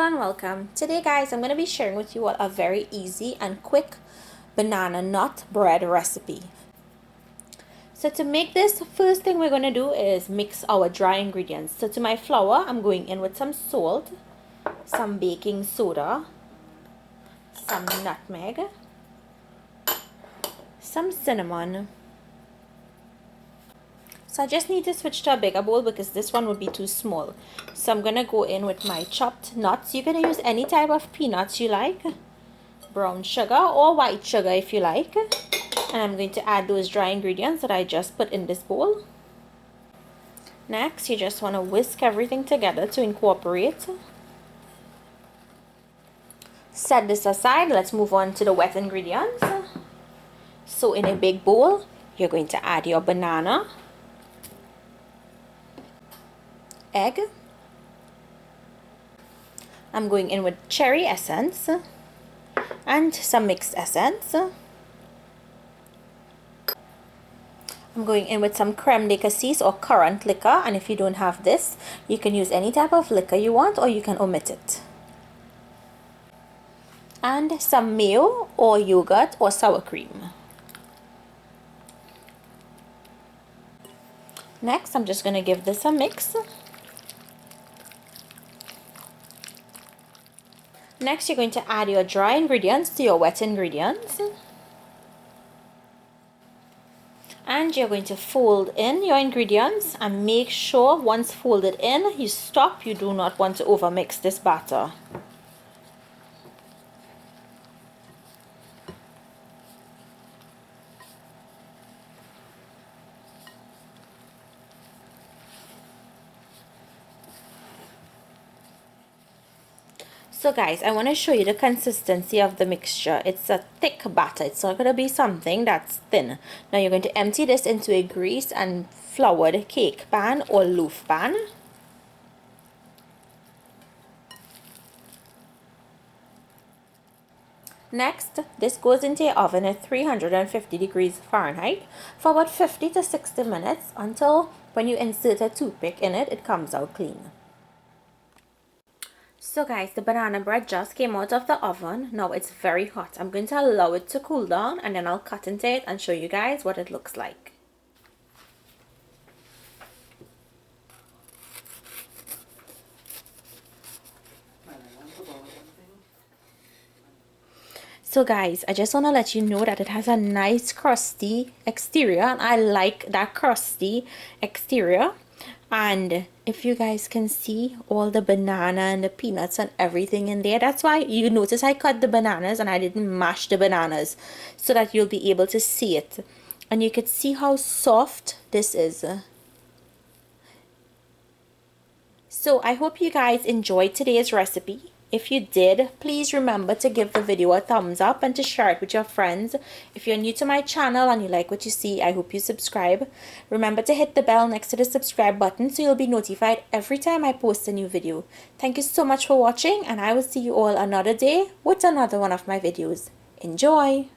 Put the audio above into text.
and welcome. Today guys, I'm going to be sharing with you all a very easy and quick banana nut bread recipe. So to make this, first thing we're going to do is mix our dry ingredients. So to my flour, I'm going in with some salt, some baking soda, some nutmeg, some cinnamon. So I just need to switch to a bigger bowl because this one would be too small. So I'm going to go in with my chopped nuts. You can use any type of peanuts you like. Brown sugar or white sugar if you like. And I'm going to add those dry ingredients that I just put in this bowl. Next, you just want to whisk everything together to incorporate. Set this aside. Let's move on to the wet ingredients. So in a big bowl, you're going to add your banana, egg. I'm going in with cherry essence and some mixed essence. I'm going in with some creme de cassis or currant liquor, and if you don't have this, you can use any type of liquor you want or you can omit it. And some mayo or yogurt or sour cream. Next, I'm just going to give this a mix. Next, you're going to add your dry ingredients to your wet ingredients. And you're going to fold in your ingredients and make sure once folded in, you stop. You do not want to overmix this batter. So guys, I want to show you the consistency of the mixture. It's a thick batter. It's not going to be something that's thin. Now you're going to empty this into a greased and floured cake pan or loaf pan. Next, this goes into your oven at 350 degrees Fahrenheit for about 50 to 60 minutes until when you insert a toothpick in it, it comes out clean. So guys, the banana bread just came out of the oven. Now it's very hot. I'm going to allow it to cool down and then I'll cut into it and show you guys what it looks like. So guys, I just want to let you know that it has a nice crusty exterior and I like that crusty exterior. And if you guys can see all the banana and the peanuts and everything in there, that's why you notice I cut the bananas and I didn't mash the bananas, so that you'll be able to see it. And you could see how soft this is. So I hope you guys enjoyed today's recipe. If you did, please remember to give the video a thumbs up and to share it with your friends. If you're new to my channel and you like what you see, I hope you subscribe. Remember to hit the bell next to the subscribe button so you'll be notified every time I post a new video. Thank you so much for watching, and I will see you all another day with another one of my videos. Enjoy!